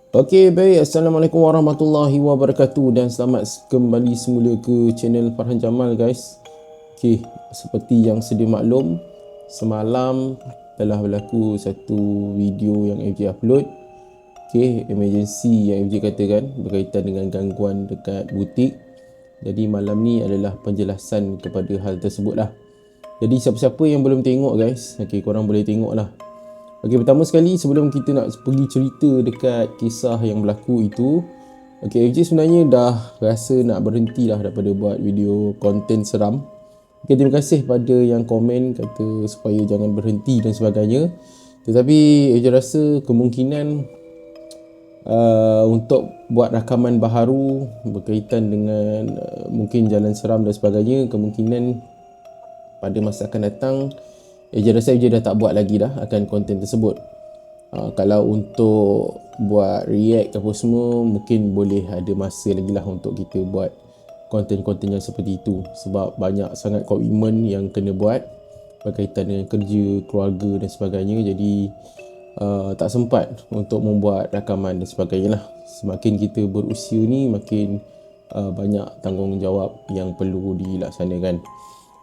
Okey, baik. Assalamualaikum warahmatullahi wabarakatuh dan selamat kembali semula ke channel Farhan Jamal, guys. Okey, seperti yang sedia maklum, semalam telah berlaku satu video yang FJ upload. Okey, emergency yang FJ katakan berkaitan dengan gangguan dekat butik. Jadi malam ni adalah penjelasan kepada hal tersebut lah. Jadi siapa-siapa yang belum tengok, guys, okey, korang boleh tengok lah. Okey, pertama sekali sebelum kita nak pergi cerita dekat kisah yang berlaku itu, okey, FJ sebenarnya dah rasa nak berhenti lah daripada buat video konten seram. Okey, terima kasih pada yang komen kata supaya jangan berhenti dan sebagainya. Tetapi FJ rasa kemungkinan untuk buat rakaman baharu berkaitan dengan mungkin jalan seram dan sebagainya, kemungkinan pada masa akan datang FJ rasa FJ dah tak buat lagi dah akan konten tersebut. Kalau untuk buat react apa semua, mungkin boleh ada masa lagi lah untuk kita buat konten-konten yang seperti itu, sebab banyak sangat komitmen yang kena buat berkaitan dengan kerja, keluarga dan sebagainya. Jadi tak sempat untuk membuat rakaman dan sebagainya lah. Semakin kita berusia ni, makin banyak tanggungjawab yang perlu dilaksanakan.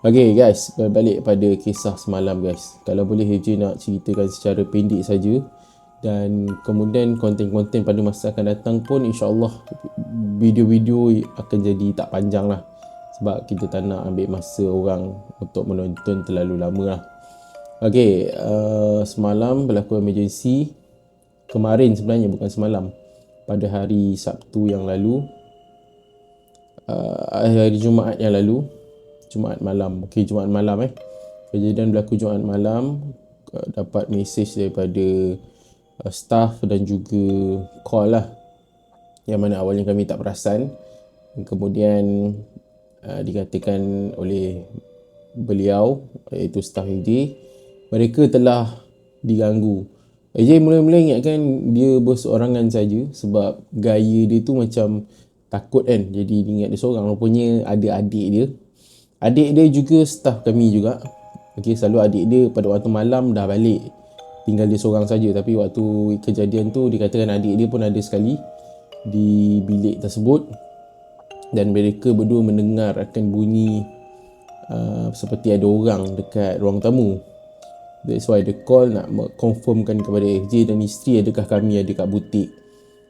Okay guys, balik pada kisah semalam, guys. Kalau boleh FJ nak ceritakan secara pendek saja, dan kemudian konten-konten pada masa akan datang pun insya-Allah video-video akan jadi tak panjang lah, sebab kita tak nak ambil masa orang untuk menonton terlalu lama lah. Okay, semalam berlaku emergency. Kemarin sebenarnya, bukan semalam, pada hari Sabtu yang lalu, hari Jumaat yang lalu, Jumaat malam. Okey, Jumaat malam kejadian berlaku Jumaat malam. Dapat mesej daripada staff dan juga call lah, yang mana awalnya kami tak perasan. Kemudian dikatakan oleh beliau, iaitu staff AJ, mereka telah diganggu. AJ mula-mula ingatkan dia berseorangan saja, sebab gaya dia tu macam takut kan. Jadi dia ingat dia seorang, rupanya ada adik dia. Adik dia juga staff kami juga. Okey, selalu adik dia pada waktu malam dah balik, tinggal dia seorang saja. Tapi waktu kejadian tu dikatakan adik dia pun ada sekali di bilik tersebut, dan mereka berdua mendengar akan bunyi seperti ada orang dekat ruang tamu. That's why the call nak confirmkan kepada FJ dan isteri adakah kami ada kat butik.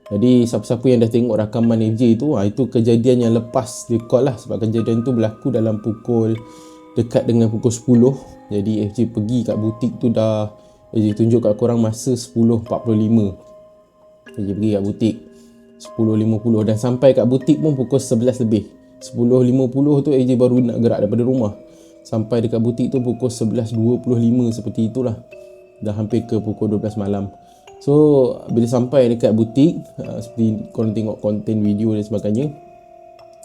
Jadi siapa-siapa yang dah tengok rakaman FJ tu, itu kejadian yang lepas dia call lah, sebab kejadian tu berlaku dalam pukul dekat dengan pukul 10. Jadi FJ pergi kat butik tu dah, FJ tunjuk kat korang masa 10.45. FJ pergi kat butik 10.50 dan sampai kat butik pun pukul 11 lebih. 10.50 tu FJ baru nak gerak daripada rumah. Sampai dekat butik tu pukul 11.25 seperti itulah. Dah hampir ke pukul 12 malam. So bila sampai dekat butik, seperti korang tengok konten video dan sebagainya,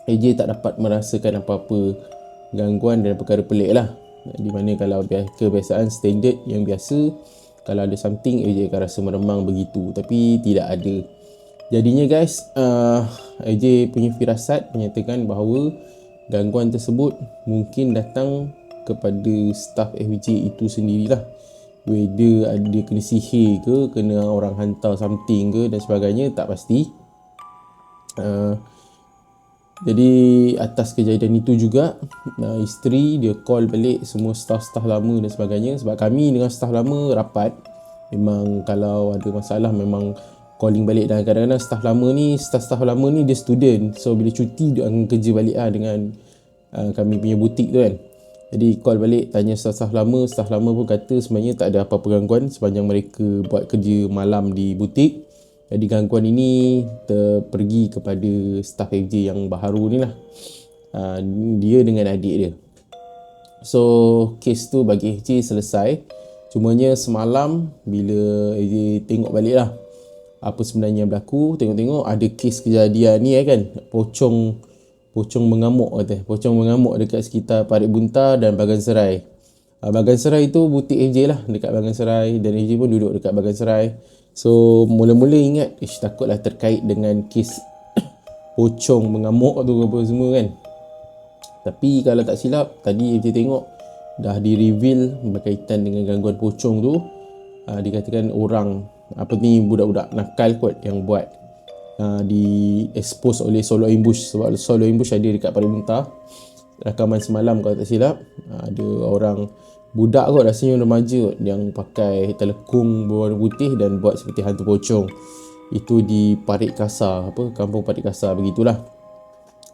AJ tak dapat merasakan apa-apa gangguan dan perkara pelik lah. Di mana kalau kebiasaan standard yang biasa, kalau ada something AJ akan rasa meremang begitu, tapi tidak ada. Jadinya guys, AJ punya firasat menyatakan bahawa gangguan tersebut mungkin datang kepada staff FJ itu sendirilah. Whether dia kena sihir ke, kena orang hantar something ke dan sebagainya, tak pasti. Jadi atas kejadian itu juga, isteri dia call balik semua staff-staff lama dan sebagainya. Sebab kami dengan staff lama rapat. Memang kalau ada masalah memang calling balik. Dan kadang-kadang staff lama ni dia student. So bila cuti dia akan kerja balik lah dengan kami punya butik tu kan. Jadi call balik tanya staff lama pun kata sebenarnya tak ada apa-apa gangguan sepanjang mereka buat kerja malam di butik. Jadi gangguan ini pergi kepada staff FJ yang baharu ni lah, dia dengan adik dia. So kes tu bagi FJ selesai. Cumanya semalam bila FJ tengok balik lah apa sebenarnya yang berlaku, tengok-tengok ada kes kejadian ni kan, pocong mengamuk kata. Pocong mengamuk dekat sekitar Parit Buntar dan Bagan Serai. Bagan Serai tu butik FJ lah, dekat Bagan Serai, dan FJ pun duduk dekat Bagan Serai. So mula-mula ingat takutlah terkait dengan kes pocong mengamuk tu apa semua kan. Tapi kalau tak silap tadi FJ tengok dah di reveal berkaitan dengan gangguan pocong tu. Dikatakan orang apa ni, budak-budak nakal kot yang buat di expose oleh Solo Ambush. Sebab Solo Ambush ada dekat Parit Muntah. Rakaman semalam kalau tak silap, ada orang budak kot, rasanya remaja kot, yang pakai telekung berwarna putih dan buat seperti hantu pocong. Itu di Parit Kasar, kampung Parit Kasar, begitulah.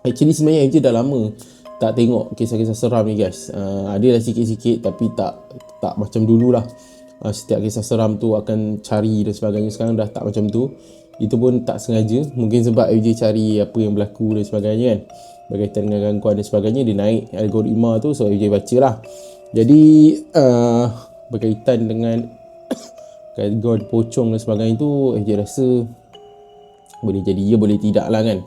Actually sebenarnya je dah lama tak tengok kisah-kisah seram ni guys. Ada lah sikit-sikit tapi tak macam dululah. Setiap kisah seram tu akan cari dan sebagainya. Sekarang dah tak macam tu. Itu pun tak sengaja. Mungkin sebab FJ cari apa yang berlaku dan sebagainya kan, berkaitan dengan gangguan dan sebagainya. Dia naik algoritma tu, so FJ baca lah. Jadi berkaitan dengan gangguan pocong dan sebagainya tu, FJ rasa boleh jadi ya, boleh tidak lah kan.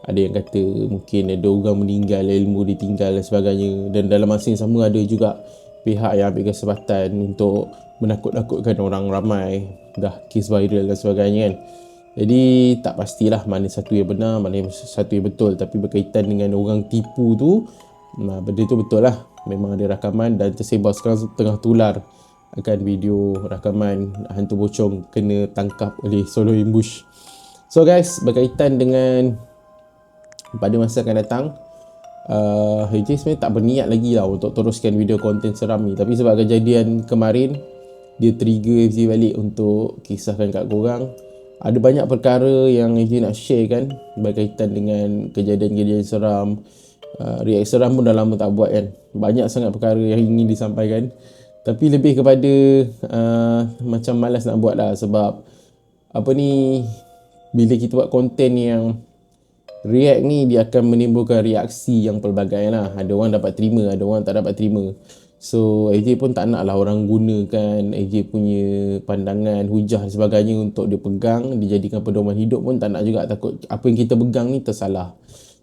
Ada yang kata mungkin ada orang meninggal, ilmu ditinggal dan sebagainya. Dan dalam masa yang sama ada juga pihak yang ambil kesempatan untuk menakut-nakutkan orang ramai. Dah kes viral dan sebagainya kan. Jadi tak pastilah mana satu yang benar, mana satu yang betul. Tapi berkaitan dengan orang tipu tu, benda tu betul lah. Memang ada rakaman dan tersebar sekarang, tengah tular akan video rakaman hantu pocong kena tangkap oleh Solo Ambush. So guys, berkaitan dengan pada masa akan datang, HJ sebenarnya tak berniat lagi lah untuk teruskan video konten seram ni. Tapi sebab kejadian kemarin, dia trigger FJ balik untuk kisahkan kat korang. Ada banyak perkara yang FJ nak share kan, berkaitan dengan kejadian-kejadian seram. React seram pun dah lama tak buat kan. Banyak sangat perkara yang ingin disampaikan, tapi lebih kepada macam malas nak buat lah. Sebab apa ni, bila kita buat konten yang react ni, dia akan menimbulkan reaksi yang pelbagai lah. Ada orang dapat terima, ada orang tak dapat terima. So AJ pun tak nak lah orang gunakan AJ punya pandangan, hujah dan sebagainya untuk dia pegang, dijadikan pedoman hidup pun tak nak juga. Takut apa yang kita pegang ni tersalah.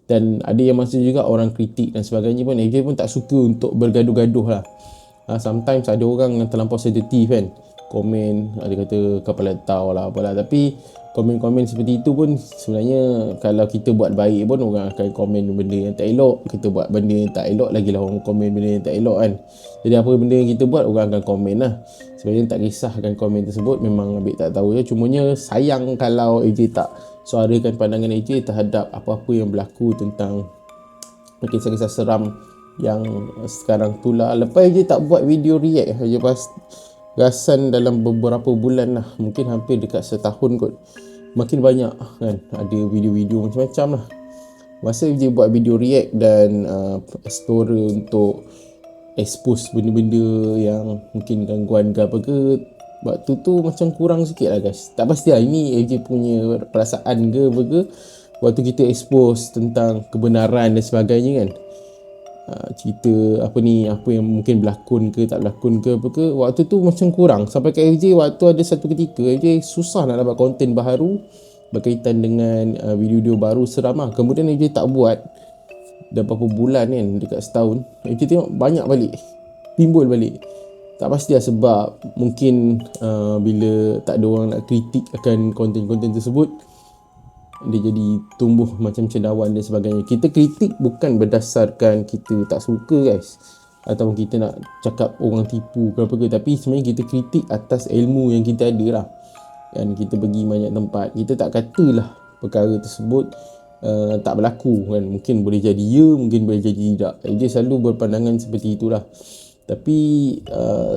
Dan ada yang masa juga orang kritik dan sebagainya pun, AJ pun tak suka untuk bergaduh-gaduh lah. Sometimes ada orang yang terlampau sensitif kan, komen, ada kata kepala tahu lah apalah. Tapi komen-komen seperti itu pun sebenarnya kalau kita buat baik pun orang akan komen benda yang tak elok. Kita buat benda yang tak elok, lagilah orang komen benda yang tak elok kan. Jadi apa benda yang kita buat, orang akan komen lah. Sebenarnya tak kisahkan komen tersebut, memang ambil tak tahu je. Cumanya sayang kalau AJ tak suarakan pandangan AJ terhadap apa-apa yang berlaku tentang kisah-kisah seram yang sekarang tu lah. Lepas AJ tak buat video react, AJ pas rasan dalam beberapa bulan lah, mungkin hampir dekat setahun kot, makin banyak kan ada video-video macam-macam lah. Masa dia buat video react dan explorer untuk expose benda-benda yang mungkin gangguan ke apa ke, waktu tu macam kurang sikit lah guys. Tak pasti lah ini AJ punya perasaan ke apa ke, waktu kita expose tentang kebenaran dan sebagainya kan. Cerita apa yang mungkin berlakon ke tak berlakon ke apa ke, waktu tu macam kurang. Sampai ke FJ waktu ada satu ketika FJ susah nak dapat konten baru berkaitan dengan video-video baru seram lah. Kemudian FJ tak buat dah beberapa bulan kan, dekat setahun. FJ tengok banyak balik, timbul balik. Tak pasti lah sebab mungkin bila tak ada orang nak kritik akan konten-konten tersebut, dia jadi tumbuh macam cendawan dan sebagainya. Kita kritik bukan berdasarkan kita tak suka guys, ataupun kita nak cakap orang tipu ke apa ke, tapi sebenarnya kita kritik atas ilmu yang kita ada lah. Dan kita pergi banyak tempat, kita tak katalah perkara tersebut tak berlaku kan. Mungkin boleh jadi ya, mungkin boleh jadi tidak. Dia selalu berpandangan seperti itulah. Tapi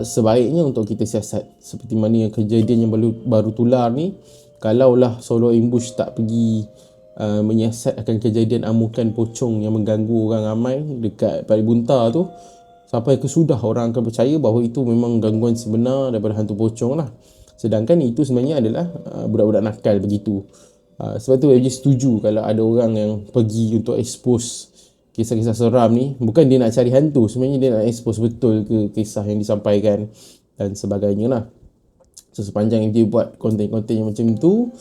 sebaiknya untuk kita siasat seperti mana yang kejadian yang baru tular ni. Kalaulah Solo Ambush tak pergi menyiasat akan kejadian amukan pocong yang mengganggu orang ramai dekat Parit Muntah tu, sampai kesudah orang akan percaya bahawa itu memang gangguan sebenar daripada hantu pocong lah. Sedangkan itu sebenarnya adalah budak-budak nakal begitu. Sebab tu FJ setuju kalau ada orang yang pergi untuk expose kisah-kisah seram ni. Bukan dia nak cari hantu, sebenarnya dia nak expose betul ke kisah yang disampaikan dan sebagainya lah. So sepanjang dia buat konten-konten yang macam tu,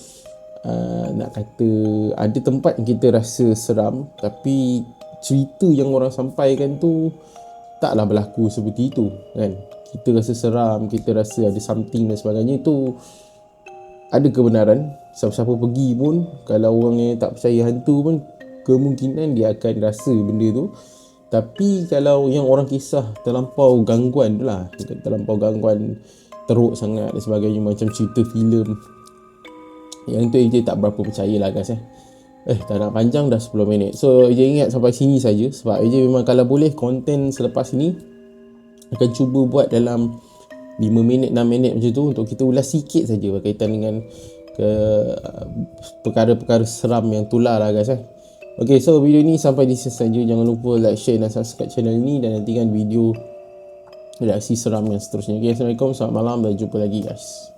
nak kata ada tempat yang kita rasa seram, tapi cerita yang orang sampaikan tu taklah berlaku seperti itu kan. Kita rasa seram, kita rasa ada something dan sebagainya, tu ada kebenaran. Siapa-siapa pergi pun, kalau orang yang tak percaya hantu pun, kemungkinan dia akan rasa benda tu. Tapi kalau yang orang kisah terlampau gangguan tu lah, terlampau gangguan teruk sangat dan sebagainya, macam cerita filem Yang tu AJ tak berapa percaya lah guys tak nak panjang dah 10 minit. So AJ ingat sampai sini saja, sebab AJ memang kalau boleh konten selepas ini akan cuba buat dalam 5 minit 6 minit macam tu, untuk kita ulas sikit saja berkaitan dengan perkara-perkara seram yang tular lah guys Okay, so video ni sampai di sini saja. Jangan lupa like, share dan subscribe channel ni, dan nantikan video reaksi seram yang seterusnya. Okay, Assalamualaikum, selamat malam dan jumpa lagi guys.